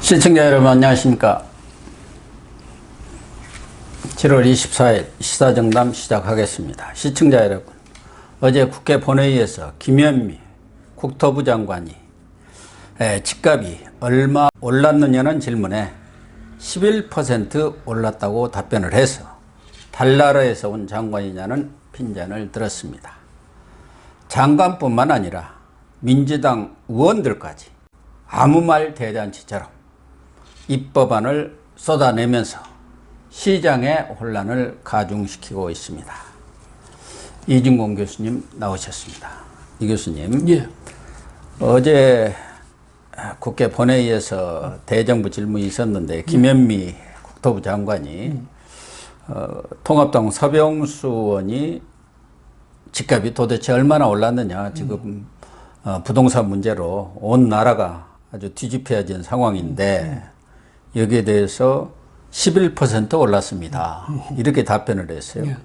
시청자 여러분 안녕하십니까. 7월 24일 시사정담 시작하겠습니다. 시청자 여러분, 어제 국회 본회의에서 김현미 국토부 장관이 집값이 얼마 올랐느냐는 질문에 11% 올랐다고 답변을 해서 달나라에서 온 장관이냐는 핀잔을 들었습니다. 장관뿐만 아니라 민주당 의원들까지 아무 말 대잔치처럼 입법안을 쏟아내면서 시장의 혼란을 가중시키고 있습니다. 이진공 교수님 나오셨습니다. 이 교수님, 예. 어제 국회 본회의에서 대정부 질문이 있었는데 김현미 국토부 장관이 통합당 서병수 의원이 집값이 도대체 얼마나 올랐느냐, 지금 부동산 문제로 온 나라가 아주 뒤집혀진 상황인데 여기에 대해서 11% 올랐습니다. 이렇게 답변을 했어요. 예.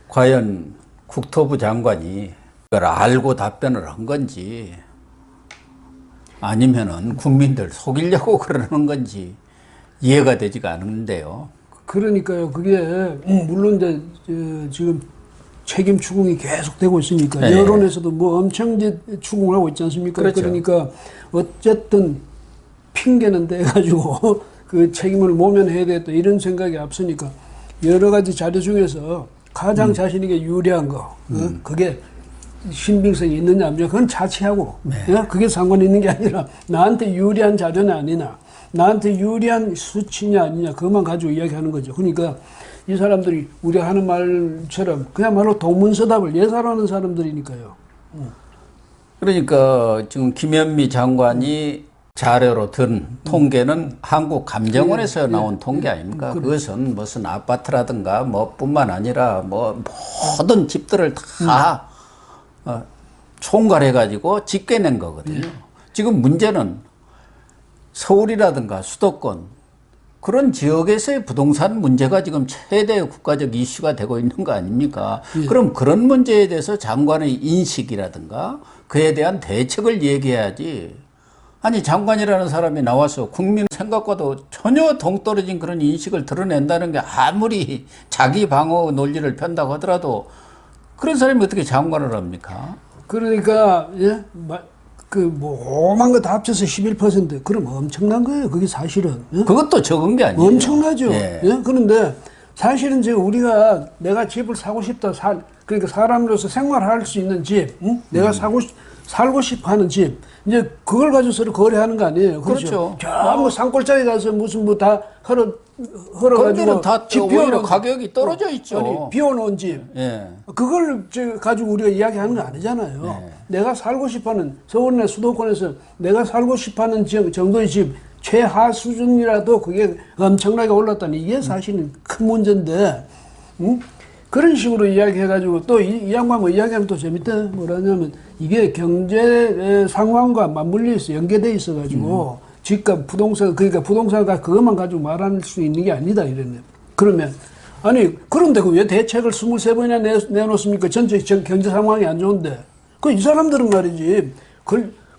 과연 국토부 장관이 그걸 알고 답변을 한 건지 아니면은 국민들 속이려고 그러는 건지 이해가 되지가 않는데요. 그러니까요. 그게 물론 이제 지금 책임 추궁이 계속되고 있으니까 네. 여론에서도 뭐 엄청 이제 추궁을 하고 있지 않습니까? 그렇죠. 그러니까 어쨌든 핑계는 대가지고 그 책임을 모면해야 되겠다 이런 생각이 앞서니까 여러 가지 자료 중에서 가장 자신에게 유리한 거, 그게 신빙성이 있느냐 없느냐 그건 자치하고, 네. 그게 상관이 있는 게 아니라 나한테 유리한 자료냐 아니냐, 나한테 유리한 수치냐 아니냐 그것만 가지고 이야기하는 거죠. 그러니까 이 사람들이 우리가 하는 말처럼 그야말로 동문서답을 예사하는 사람들이니까요. 그러니까 지금 김현미 장관이 자료로 든 통계는 한국감정원에서 나온 통계 아닙니까? 그것은 무슨 아파트라든가 뭐 뿐만 아니라 뭐 모든 집들을 다 총괄해가지고 집계낸 거거든요. 지금 문제는 서울이라든가 수도권 그런 지역에서의 부동산 문제가 지금 최대의 국가적 이슈가 되고 있는 거 아닙니까? 그럼 그런 문제에 대해서 장관의 인식이라든가 그에 대한 대책을 얘기해야지. 아니, 장관이라는 사람이 나와서 국민 생각과도 전혀 동떨어진 그런 인식을 드러낸다는 게 아무리 자기 방어 논리를 편다고 하더라도 그런 사람이 어떻게 장관을 합니까? 그러니까 그 오만 거 다 합쳐서 11% 그럼 엄청난 거예요. 그게 사실은. 예? 그것도 적은 게 아니에요. 엄청나죠. 예. 예? 그런데 사실은 지금 우리가 내가 집을 사고 싶다, 그러니까 사람으로서 생활할 수 있는 집, 내가 살고 싶어 하는 집, 이제 그걸 가지고 서로 거래하는 거 아니에요. 그렇죠. 뭐 산골짜기 가서 무슨 뭐 다 헐어가지고 거기는 다 오히려 가격이 떨어져 있죠. 아니, 비워놓은 집. 예. 그걸 가지고 우리가 이야기하는 거 아니잖아요. 네. 내가 살고 싶어하는 서울이나 수도권에서 내가 살고 싶어하는 정도의 집 최하 수준이라도 그게 엄청나게 올랐다니 이게 사실은 큰 문제인데, 그런 식으로 이야기해가지고 또 이 양반 뭐 이야기하면 또 재밌다. 뭐라냐면 이게 경제 상황과 맞물려 있어 연계돼 있어가지고 집값 부동산 그러니까 부동산가 그것만 가지고 말할 수 있는 게 아니다 이랬네. 그러면 아니 그런데 그 왜 대책을 23번이나 내놓습니까? 전체 경제 상황이 안 좋은데 그 이 사람들은 말이지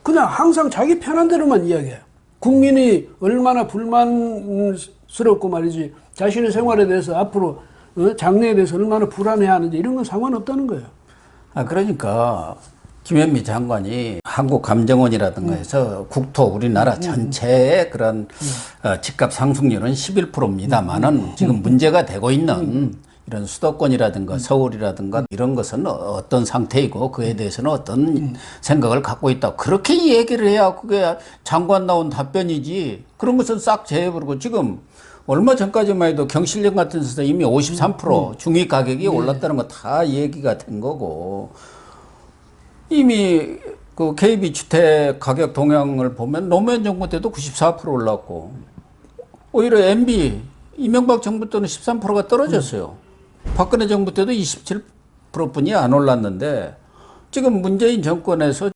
그냥 항상 자기 편한 대로만 이야기해. 국민이 얼마나 불만스럽고 말이지 자신의 생활에 대해서 앞으로 장래에 대해서 얼마나 불안해하는지 이런 건 상관없다는 거예요. 그러니까 김현미 장관이 한국감정원이라든가 해서 국토 우리나라 전체의 그런 집값 상승률은 11%입니다만은 지금 문제가 되고 있는 이런 수도권이라든가 서울이라든가 이런 것은 어떤 상태이고 그에 대해서는 어떤 생각을 갖고 있다. 그렇게 얘기를 해야 그게 장관 나온 답변이지. 그런 것은 싹 제해버리고 지금 얼마 전까지만 해도 경실련 같은 데서 이미 53% 중위 가격이 올랐다는 거 다 얘기가 된 거고 이미 그 KB 주택 가격 동향을 보면 노무현 정부 때도 94% 올랐고 오히려 MB 이명박 정부 때는 13%가 떨어졌어요. 박근혜 정부 때도 27%뿐이 안 올랐는데 지금 문재인 정권에서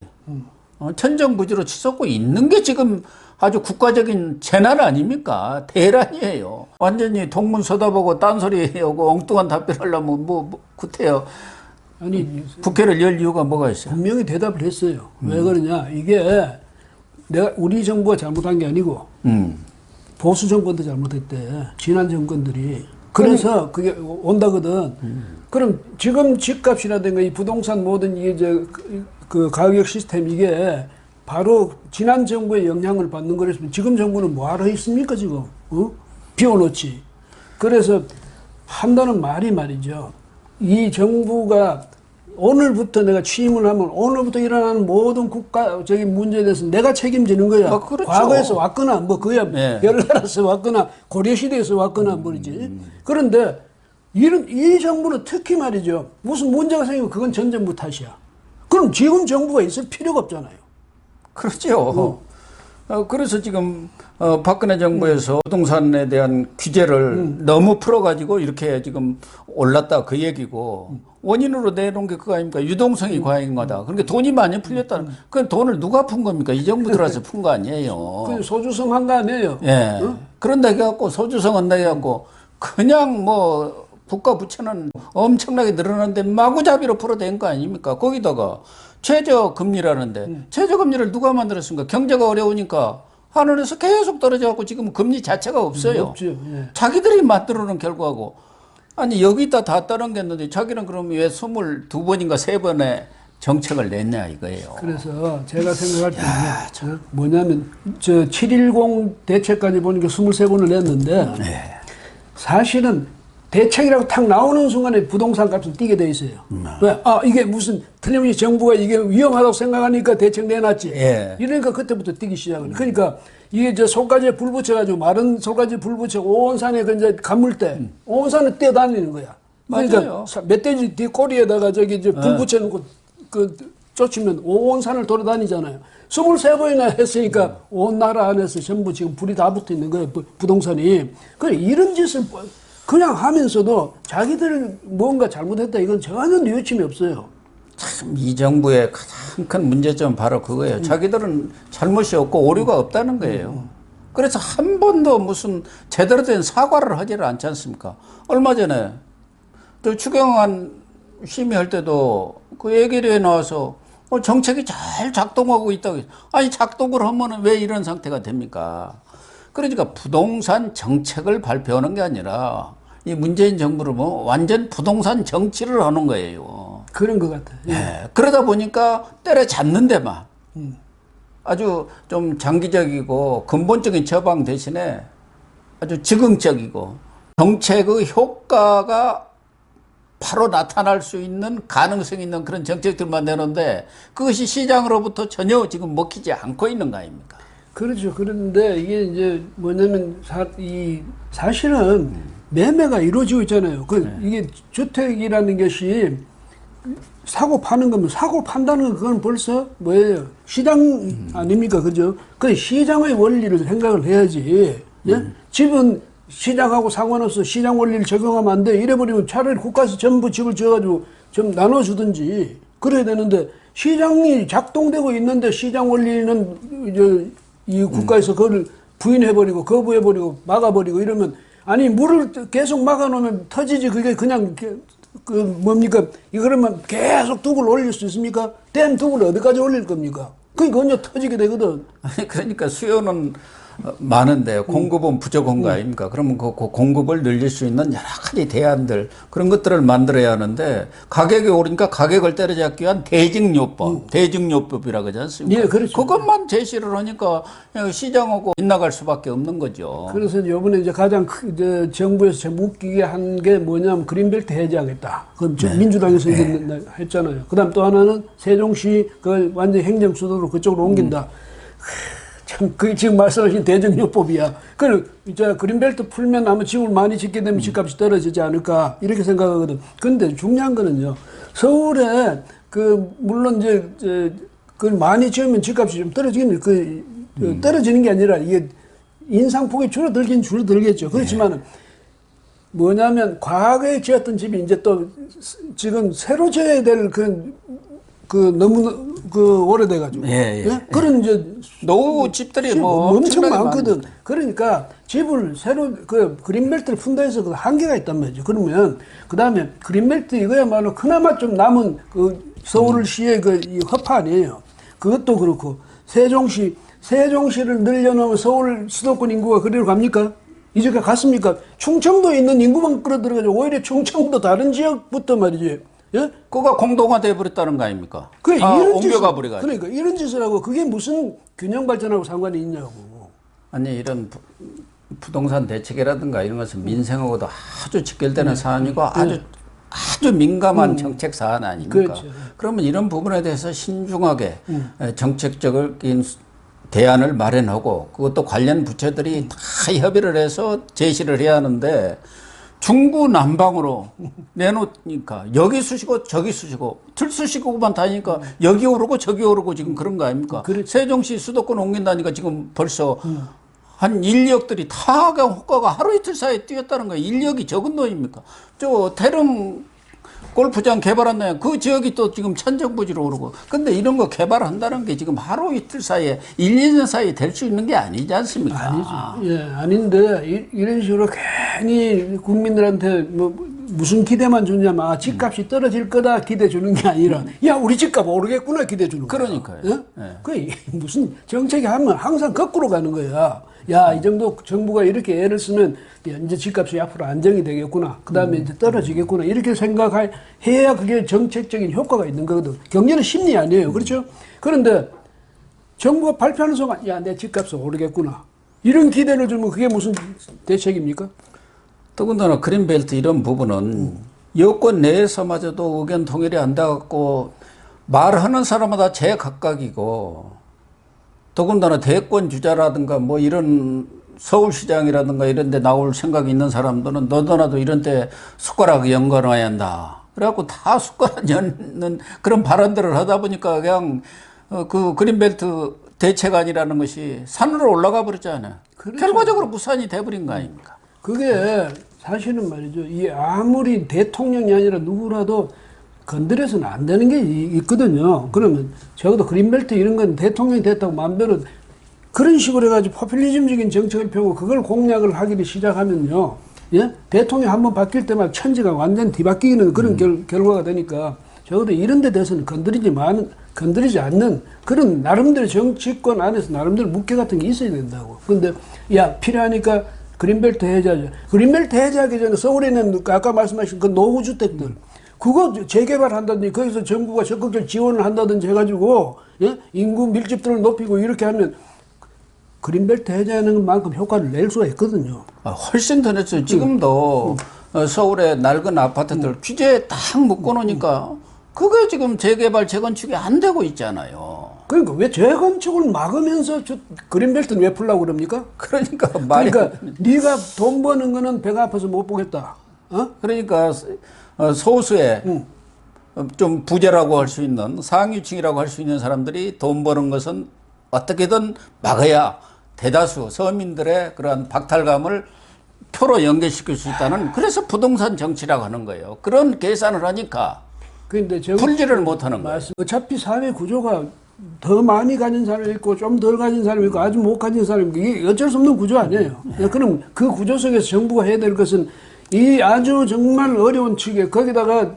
천정부지로 치솟고 있는 게 지금 아주 국가적인 재난 아닙니까? 대란이에요. 완전히 동문서답하고 딴소리하고 엉뚱한 답변하려면 뭐 구태여. 아니 국회를 열 이유가 뭐가 있어요? 분명히 대답을 했어요. 왜 그러냐 이게 우리 정부가 잘못한 게 아니고 보수 정권도 잘못했대. 지난 정권들이. 그래서 그게 온다거든. 그럼 지금 집값이라든가 이 부동산 모든 이게 그 가격 시스템 이게 바로 지난 정부의 영향을 받는 거랬으면 지금 정부는 뭐하러 있습니까 지금? 비워놓지. 그래서 한다는 말이 말이죠. 이 정부가 오늘부터 내가 취임을 하면 오늘부터 일어나는 모든 국가적인 문제에 대해서 내가 책임지는 거야. 그렇죠. 과거에서 왔거나 뭐 그야 네. 열나라에서 왔거나 고려시대에서 왔거나 뭐지. 그런데 이 정부는 특히 말이죠. 무슨 문제가 생기면 그건 전 정부 탓이야. 그럼 지금 정부가 있을 필요가 없잖아요. 그렇죠. 그래서 지금 박근혜 정부에서 부동산에 대한 규제를 너무 풀어가지고 이렇게 지금 올랐다 그 얘기고 원인으로 내놓은 게 그거 아닙니까? 유동성이 과잉인 거다. 그러니까 돈이 많이 풀렸다는. 그 돈을 누가 푼 겁니까? 이 정부 들어와서 푼 거 아니에요. 그 소주성 한 거 아니에요? 예. 그런다 해갖고 소주성 한다 해갖고 그냥 뭐 국가 부채는 엄청나게 늘어났는데 마구잡이로 풀어댄 거 아닙니까? 거기다가 최저금리라는데 최저금리를 누가 만들었습니까? 경제가 어려우니까 하늘에서 계속 떨어져갖고 지금 금리 자체가 없어요. 없죠. 예. 자기들이 만들어놓은 결과고 아니 여기다 다 떨어졌는데 자기는 그럼 왜 22번인가 3번의 정책을 냈냐 이거예요. 그래서 제가 생각할 때는 뭐냐면 저 7.10 대책까지 보니까 23번을 냈는데 사실은 대책이라고 탁 나오는 순간에 부동산 값은 뛰게 돼 있어요. 왜? 이게 무슨 틀림없이 정부가 이게 위험하다고 생각하니까 대책 내놨지. 예. 이러니까 그때부터 뛰기 시작을. 그러니까 이게 저 속가지에 불 붙여가지고 마른 속가지에 불 붙여 온 산에 그 이제 감물 때 온 산을 뛰어다니는 거야. 그러니까 맞아요. 멧돼지 뒷꼬리에다가 저기 이제 불 붙여놓고 그 쫓으면 온 산을 돌아다니잖아요. 23번이나 했으니까 온 나라 안에서 전부 지금 불이 다 붙어 있는 거예요. 부동산이. 그래 이런 짓을 그냥 하면서도 자기들 뭔가 잘못했다 이건 전혀 뉘우침이 없어요. 참 이 정부의 가장 큰 문제점은 바로 그거예요. 자기들은 잘못이 없고 오류가 없다는 거예요. 그래서 한 번도 무슨 제대로 된 사과를 하지를 않지 않습니까? 얼마 전에 또 추경안 심의할 때도 그 얘기를 해 나와서 정책이 잘 작동하고 있다고. 아니 작동을 하면 왜 이런 상태가 됩니까? 그러니까 부동산 정책을 발표하는 게 아니라 이 문재인 정부를 뭐 완전 부동산 정치를 하는 거예요. 그런 것 같아요. 예. 그러다 보니까 때려잡는 데만 아주 좀 장기적이고 근본적인 처방 대신에 아주 즉흥적이고 정책의 효과가 바로 나타날 수 있는 가능성 있는 그런 정책들만 내놓는데 그것이 시장으로부터 전혀 지금 먹히지 않고 있는 거 아닙니까? 그렇죠. 그런데 이게 이제 뭐냐면 사실은 매매가 이루어지고 있잖아요. 이게 주택이라는 것이 사고 파는 거면 사고 판다는 그건 벌써 뭐예요? 시장 아닙니까? 그죠? 그 시장의 원리를 생각을 해야지. 예? 집은 시장하고 상관없어. 시장 원리를 적용하면 안 돼. 이래버리면 차라리 국가에서 전부 집을 지어가지고 좀 나눠주든지 그래야 되는데 시장이 작동되고 있는데 시장 원리는 이제 이 국가에서 그걸 부인해버리고 거부해버리고 막아버리고 이러면 아니 물을 계속 막아놓으면 터지지 그게 그냥 그 뭡니까 이거라면 계속 둑을 올릴 수 있습니까? 댐 둑을 어디까지 올릴 겁니까? 그러니까 언제 터지게 되거든. 아니 그러니까 수요는 많은데 공급은 부족한 거 아닙니까? 그러면 그 공급을 늘릴 수 있는 여러 가지 대안들 그런 것들을 만들어야 하는데 가격이 오르니까 가격을 때려잡기 위한 대증요법, 대증요법이라고 하지 않습니까? 예, 그렇죠. 그것만 제시를 하니까 시장하고 빗나갈 수밖에 없는 거죠. 그래서 이번에 이제 가장 정부에서 참 웃기게 한 게 뭐냐면 그린벨트 해제하겠다. 그럼 민주당에서 했잖아요. 그다음 또 하나는 세종시 그 완전 행정 수도로 그쪽으로 옮긴다. 참, 그 지금 말씀하신 대정요법이야. 이제 그린벨트 풀면 아마 집을 많이 짓게 되면 집값이 떨어지지 않을까 이렇게 생각하거든. 근데 중요한 거는요. 서울에 물론 그 많이 지으면 집값이 좀 떨어지긴 떨어지는 게 아니라 이게 인상폭이 줄어들긴 줄어들겠죠. 그렇지만은 뭐냐면 과거에 지었던 집이 이제 또 지금 새로 지어야 될 너무 오래돼가지고. 그런 이제 노후 집들이 뭐 엄청 많거든. 그러니까 집을 새로 그린벨트를 푼다 해서 그 한계가 있단 말이죠. 그러면 그 다음에 그린벨트 이거야말로 그나마 좀 남은 서울시의 이 허파 아니에요. 그것도 그렇고 세종시 세종시를 늘려놓으면 서울 수도권 인구가 그리로 갑니까? 이제까지 갔습니까? 충청도에 있는 인구만 끌어들여가지고 오히려 충청도 다른 지역부터 말이지. 예? 그가 공동화돼 버렸다는 거 아닙니까? 그 다 이런 옮겨가 버려가지고. 그러니까 이런 짓을 하고 그게 무슨 균형 발전하고 상관이 있냐고. 아니 이런 부동산 대책이라든가 이런 것은 민생하고도 아주 직결되는 사안이고 아주 민감한 정책 사안 아닙니까? 그렇죠. 그러면 이런 부분에 대해서 신중하게 정책적인 대안을 마련하고 그것도 관련 부처들이 다 협의를 해서 제시를 해야 하는데 중구난방으로 내놓으니까 여기 쑤시고 저기 쑤시고 들쑤시고만 다니니까 여기 오르고 저기 오르고 지금 그런 거 아닙니까? 세종시 수도권 옮긴다니까 지금 벌써 한 인력들이 다 호가가 하루 이틀 사이에 뛰었다는 거예요. 인력이 적은 돈입니까? 저 태릉 골프장 개발한다면 그 지역이 또 지금 천정부지로 오르고. 근데 이런 거 개발한다는 게 지금 하루 이틀 사이에 1, 2년 사이에 될 수 있는 게 아니지 않습니까? 아니죠. 예, 아닌데 이런 식으로 괜히 국민들한테 뭐 무슨 기대만 주냐면 아, 집값이 떨어질 거다 기대 주는 게 아니라 야 우리 집값 오르겠구나 기대 주는 거야. 그러니까요. 예? 그 무슨 정책이 하면 항상 거꾸로 가는 거야. 야, 이 정도 정부가 이렇게 애를 쓰면 이제 집값이 앞으로 안정이 되겠구나. 그 다음에 이제 떨어지겠구나. 이렇게 생각해야 그게 정책적인 효과가 있는 거거든. 경제는 심리 아니에요. 그렇죠? 그런데 정부가 발표하는 순간, 야, 내 집값이 오르겠구나. 이런 기대를 주면 그게 무슨 대책입니까? 더군다나 그린벨트 이런 부분은 여권 내에서마저도 의견 통일이 안 돼갖고 말하는 사람마다 제각각이고 더군다나 대권 주자라든가 뭐 이런 서울시장이라든가 이런 데 나올 생각이 있는 사람들은 너도나도 이런 데 숟가락 연거놔야 한다. 그래갖고 다 숟가락 연는 그런 발언들을 하다 보니까 그냥 그 그린벨트 대책안이라는 것이 산으로 올라가 버렸잖아요. 그렇죠. 결과적으로 무산이 돼버린 거 아닙니까? 그게 사실은 말이죠. 이 아무리 대통령이 아니라 누구라도 건드려서는 안 되는 게 있거든요. 그러면 적어도 그린벨트 이런 건 대통령이 됐다고 마음대로 그런 식으로 해가지고 포퓰리즘적인 정책을 펴고 그걸 공약을 하기를 시작하면요. 예? 대통령 한번 바뀔 때마다 천지가 완전 뒤바뀌는 그런 결과가 되니까 적어도 이런 데 대해서는 건드리지 않는 그런 나름대로 정치권 안에서 나름대로 묵계 같은 게 있어야 된다고. 근데 야, 필요하니까 그린벨트 해제하자. 그린벨트 해제하기 전에 서울에 있는 아까 말씀하신 그 노후주택들 그거 재개발한다든지 거기서 정부가 적극적으로 지원을 한다든지 해가지고 예? 인구 밀집도를 높이고 이렇게 하면 그린벨트 해제하는 만큼 효과를 낼 수가 있거든요. 훨씬 더 냈어요. 지금도 서울의 낡은 아파트들 규제에 딱 묶어놓으니까 그게 지금 재개발 재건축이 안 되고 있잖아요. 그러니까 왜 재건축을 막으면서 그린벨트는 왜 풀려고 그럽니까? 그러니까 네가 돈 버는 거는 배가 아파서 못 보겠다. 어? 그러니까 소수의 좀 부자라고 할 수 있는 상위층이라고 할 수 있는 사람들이 돈 버는 것은 어떻게든 막아야 대다수 서민들의 그러한 박탈감을 표로 연계시킬 수 있다는 그래서 부동산 정치라고 하는 거예요. 그런 계산을 하니까 풀지를 못하는 거예요. 어차피 사회 구조가 더 많이 가진 사람이 있고 좀 덜 가진 사람이 있고 아주 못 가진 사람이 있고 이게 어쩔 수 없는 구조 아니에요. 그럼 그 구조 속에서 정부가 해야 될 것은 이 아주 정말 어려운 측에 거기다가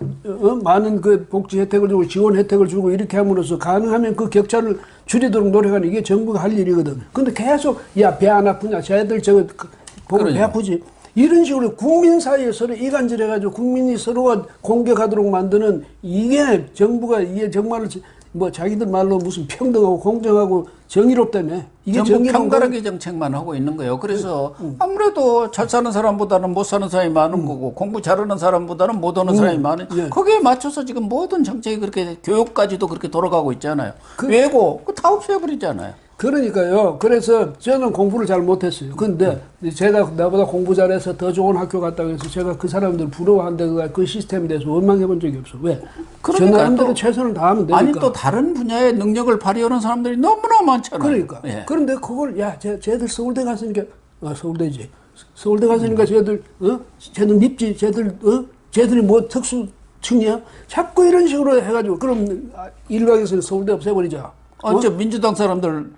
많은 그 복지 혜택을 주고 지원 혜택을 주고 이렇게 함으로써 가능하면 그 격차를 줄이도록 노력하는 이게 정부가 할 일이거든. 근데 계속 야, 배 안 아프냐? 쟤들 저거 보면 배 아프지? 이런 식으로 국민 사이에 서로 이간질해가지고 국민이 서로가 공격하도록 만드는 이게 정부가 이게 정말 뭐 자기들 말로 무슨 평등하고 공정하고 정의롭다며 이게 전부 편가르기 정책만 하고 있는 거예요. 그래서 아무래도 잘 사는 사람보다는 못 사는 사람이 많은 거고 공부 잘하는 사람보다는 못 하는 사람이 많은 거기에 맞춰서 지금 모든 정책이 그렇게 교육까지도 그렇게 돌아가고 있잖아요. 외고 다 없애버리잖아요. 그러니까요. 그래서 저는 공부를 잘 못했어요. 근데 제가 나보다 공부 잘해서 더 좋은 학교 갔다고 해서 제가 그 사람들 부러워한다든가 그 시스템에 대해서 원망해 본 적이 없어. 왜? 저 나름대로 최선을 다하면 되니까. 아니 또 다른 분야의 능력을 발휘하는 사람들이 너무나 많잖아요. 그러니까. 예. 그런데 그걸 야, 쟤들 서울대 갔으니까 서울대지. 서울대 갔으니까 쟤들 쟤들 밉지. 쟤들이 뭐 특수층이야? 자꾸 이런 식으로 해가지고 그럼 일각에서는 서울대 없애버리자. 저 민주당 사람들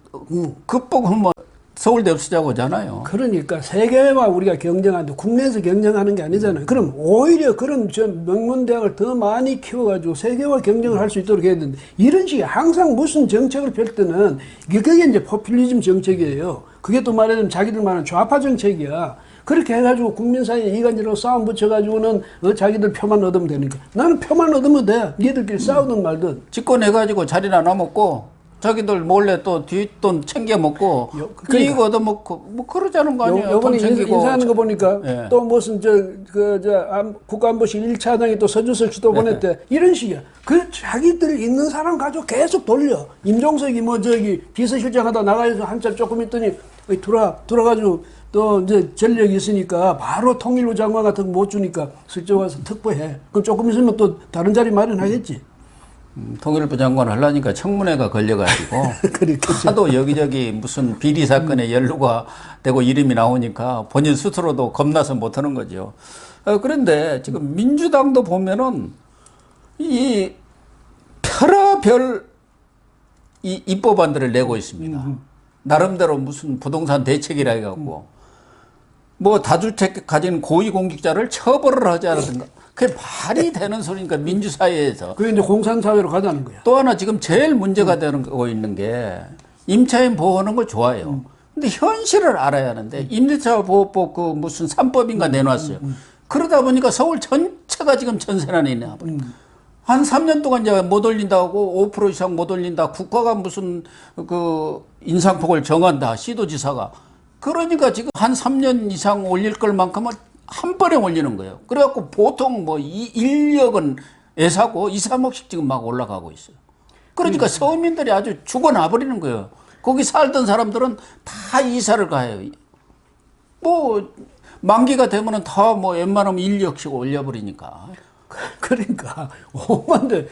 극복하면 서울대 없애자고 하잖아요. 그러니까 세계와 우리가 경쟁하는데 국내에서 경쟁하는 게 아니잖아요. 그럼 오히려 그런 저 명문대학을 더 많이 키워가지고 세계와 경쟁을 할 수 있도록 해야 되는데 이런 식의 항상 무슨 정책을 펼 때는 그게 이제 포퓰리즘 정책이에요. 그게 또 말하자면 자기들 말하는 좌파 정책이야. 그렇게 해가지고 국민 사이에 이간질로 싸움 붙여가지고는 자기들 표만 얻으면 되니까. 나는 표만 얻으면 돼. 니들끼리 싸우든 말든. 집권해가지고 자리나 나먹고 자기들 몰래 또 뒷돈 챙겨 먹고 그러니까. 이익 얻어 먹고 뭐 그러자는 거 아니에요. 요번에 돈 챙기고. 인사하는 거 보니까 예. 또 무슨 국가안보실 1차장이 또 서주석 씨도 보냈대. 이런 식이야. 그 자기들 있는 사람 가지고 계속 돌려. 임종석이 뭐 저기 비서실장 하다 나가서 한참 조금 있더니 돌아가지고 또 이제 전력이 있으니까 바로 통일부 장관 같은 거 못 주니까 슬쩍 와서 특보해. 그럼 조금 있으면 또 다른 자리 마련하겠지. 통일부 장관 하려니까 청문회가 걸려가지고 그렇겠죠. 하도 여기저기 무슨 비리 사건에 연루가 되고 이름이 나오니까 본인 스스로도 겁나서 못하는 거죠. 그런데 지금 민주당도 보면은 이 별의별 이 입법안들을 내고 있습니다. 나름대로 무슨 부동산 대책이라 해갖고 뭐 다주택 가진 고위공직자를 처벌을 하자라든가 그게 말이 되는 소리니까 민주사회에서. 그게 이제 공산사회로 가자는 거야. 또 하나 지금 제일 문제가 되고 있는 게 임차인 보호하는 거 좋아요. 근데 현실을 알아야 하는데 임대차 보호법 그 무슨 3법인가 내놨어요. 그러다 보니까 서울 전체가 지금 전세난에 있네. 한 3년 동안 이제 못 올린다고 5% 이상 못 올린다. 국가가 무슨 그 인상폭을 정한다. 시도지사가. 그러니까 지금 한 3년 이상 올릴 걸 만큼은 한 번에 올리는 거예요. 그래갖고 보통 뭐 1억은 애사고 2, 3억씩 지금 막 올라가고 있어요. 그러니까 서민들이 아주 죽어나 버리는 거예요. 거기 살던 사람들은 다 이사를 가요. 뭐 만기가 되면은 다 뭐 웬만하면 1억씩 올려버리니까. 그러니까 5만 대.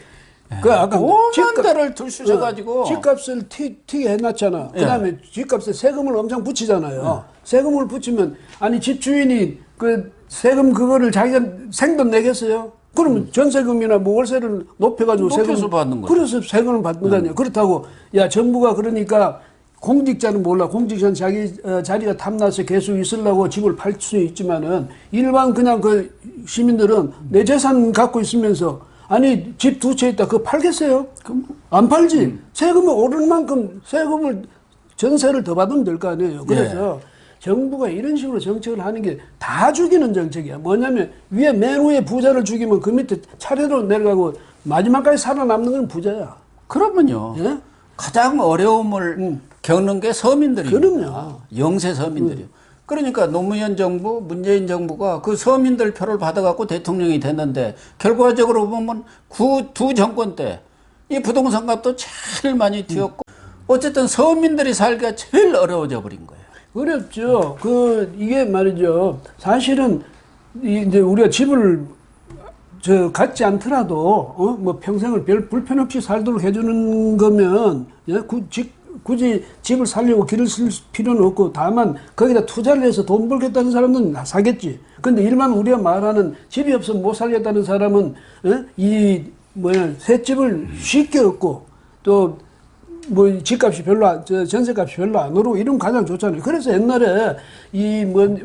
그 아까 5만 대를 들쑤셔가지고 집값을 튀게 해놨잖아. 그다음에 집값에 세금을 엄청 붙이잖아요. 세금을 붙이면 아니 집주인이 그 세금 그거를 자기가 생돈 내겠어요? 그러면 전세금이나 뭐 월세를 높여가지고 높여서 받는 거죠. 그래서 세금을 받는 거 아니야. 그렇다고 야 정부가 그러니까 공직자는 몰라. 공직자는 자기 자리가 탐나서 계속 있으려고 집을 팔 수 있지만은 일반 그냥 그 시민들은 내 재산 갖고 있으면서 아니 집 두 채 있다 그거 팔겠어요? 안 팔지. 세금이 오르는 만큼 세금을 전세를 더 받으면 될 거 아니에요. 그래서 정부가 이런 식으로 정책을 하는 게 다 죽이는 정책이야. 뭐냐면 위에 맨 위에 부자를 죽이면 그 밑에 차례로 내려가고 마지막까지 살아남는 건 부자야. 그러면요. 예? 가장 어려움을 겪는 게 서민들이에요. 그럼요. 영세 서민들이요. 그러니까 노무현 정부, 문재인 정부가 그 서민들 표를 받아갖고 대통령이 됐는데 결과적으로 보면 두 정권 때 이 부동산 값도 제일 많이 튀었고 어쨌든 서민들이 살기가 제일 어려워져 버린 거예요. 어렵죠. 이게 말이죠. 사실은 이제 우리가 집을 갖지 않더라도 뭐 평생을 별 불편 없이 살도록 해주는 거면 굳이 집을 살려고 길을 쓸 필요는 없고 다만 거기다 투자를 해서 돈 벌겠다는 사람은 사겠지. 근데 일반 우리가 말하는 집이 없으면 못 살겠다는 사람은 새 집을 쉽게 얻고 또 뭐 집값이 전세값이 별로 안 오르고 이러면 가장 좋잖아요. 그래서 옛날에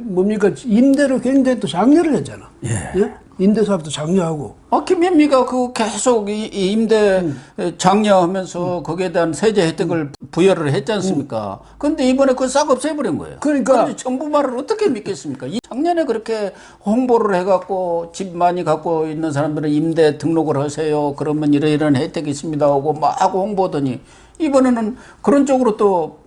뭡니까 임대료 굉장히 또 장려를 했잖아. 예? 임대사업도 장려하고. 김현미가 그 계속 이 임대 장려하면서 거기에 대한 세제 혜택을 부여를 했지 않습니까? 근데 이번에 그걸 싹 없애버린 거예요. 그러니까 정부 말을 어떻게 믿겠습니까? 작년에 그렇게 홍보를 해갖고 집 많이 갖고 있는 사람들은 임대 등록을 하세요. 그러면 이런 혜택이 있습니다 하고 막 홍보하더니 이번에는 그런 쪽으로 또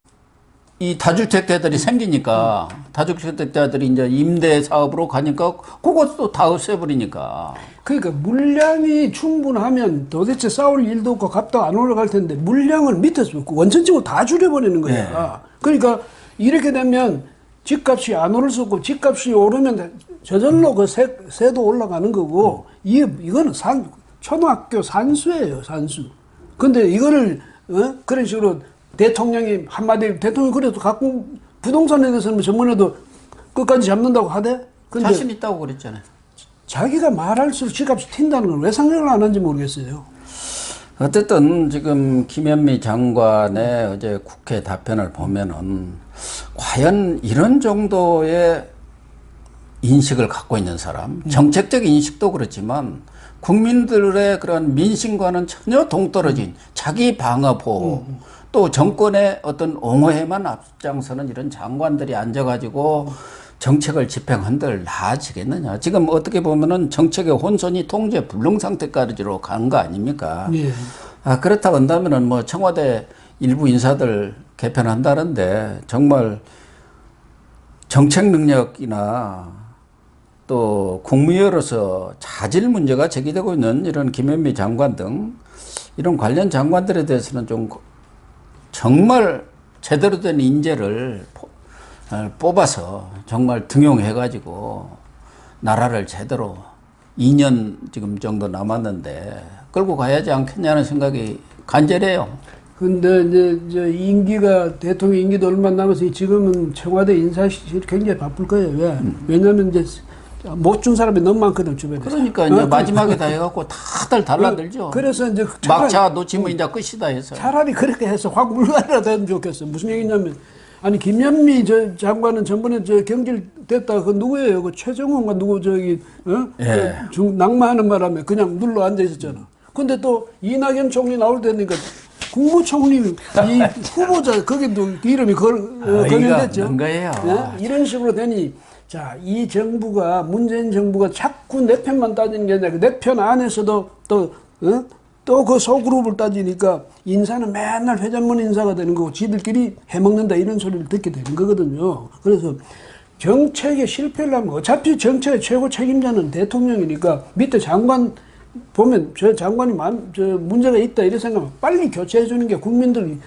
이 다주택자들이 생기니까 다주택자들이 이제 임대 사업으로 가니까 그것도 다 없애버리니까. 그러니까 물량이 충분하면 도대체 싸울 일도 없고 값도 안 올라갈 텐데 물량을 밑에서 원천적으로 다 줄여버리는 거야. 그러니까 이렇게 되면 집값이 안 오를 수 없고 집값이 오르면 저절로 그 세도 올라가는 거고 이거는 초등학교 산수예요, 산수. 근데 이거를 그런 식으로 대통령이 한마디 대통령이 그래도 갖고 부동산에 대해서는 전문에도 끝까지 잡는다고 하대. 근데 자신 있다고 그랬잖아요. 자기가 말할수록 집값이 튄다는 걸 왜 생각을 안 하는지 모르겠어요. 어쨌든 지금 김현미 장관의 어제 국회 답변을 보면은 과연 이런 정도의 인식을 갖고 있는 사람, 정책적 인식도 그렇지만 국민들의 그런 민심과는 전혀 동떨어진 자기 방어 보호, 또 정권의 어떤 옹호에만 앞장서는 이런 장관들이 앉아가지고 정책을 집행한들 나아지겠느냐. 지금 어떻게 보면은 정책의 혼선이 통제 불능 상태까지로 가는 거 아닙니까? 예. 그렇다고 한다면은 뭐 청와대 일부 인사들 개편한다는데 정말 정책 능력이나 또 국무위로서 자질 문제가 제기되고 있는 이런 김현미 장관 등 이런 관련 장관들에 대해서는 좀 정말 제대로 된 인재를 뽑아서 정말 등용해가지고 나라를 제대로 2년 지금 정도 남았는데 끌고 가야지 않겠냐는 생각이 간절해요. 근데 이제 임기가 대통령 임기도 얼마 남아서 지금은 청와대 인사실이 굉장히 바쁠 거예요. 왜? 왜냐하면 이제 못 준 사람이 너무 많거든 주변에. 그러니까 이제 마지막에 다 해갖고 다들 달라들죠. 그래서 이제 막차 놓치면 이제 끝이다 해서. 차라리 그렇게 해서 확 물러나라도 했으면 좋겠어. 무슨 얘기냐면 아니 김현미 장관은 전번에 경질됐다 그 누구예요? 그 최정훈과 누구 예. 낙마하는 바람에 그냥 눌러 앉아 있었잖아. 근데 또 이낙연 총리 나올 때니까 국무총리 이 후보자 거기도 이름이 거론됐죠. 거예요. 예? 이런 식으로 되니 자, 이 정부가 문재인 정부가 자꾸 내 편만 따지는 게 아니라 내 편 안에서도 또 그 소그룹을 따지니까 인사는 맨날 회전문 인사가 되는 거고 지들끼리 해먹는다 이런 소리를 듣게 되는 거거든요. 그래서 정책에 실패를 하면 어차피 정책의 최고 책임자는 대통령이니까 밑에 장관 보면 저 장관이 문제가 있다 이런 생각하면 빨리 교체해 주는 게 국민들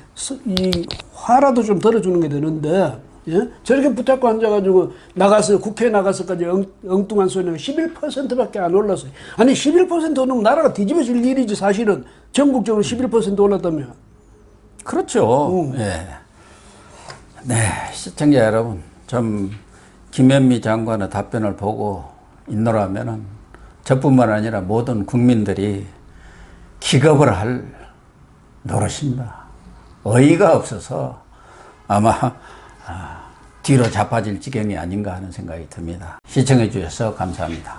이 화라도 좀 덜어주는 게 되는데 예? 저렇게 붙잡고 앉아가지고 나가서 국회에 나가서까지 엉뚱한 소리는 11%밖에 안 올랐어요. 아니 11% 오르면 나라가 뒤집어질 일이지 사실은 전국적으로 11% 올랐다면. 그렇죠. 예. 네, 시청자 여러분, 좀 김현미 장관의 답변을 보고 있노라면은 저뿐만 아니라 모든 국민들이 기겁을 할 노릇입니다. 어이가 없어서 아마 뒤로 자빠질 지경이 아닌가 하는 생각이 듭니다. 시청해 주셔서 감사합니다.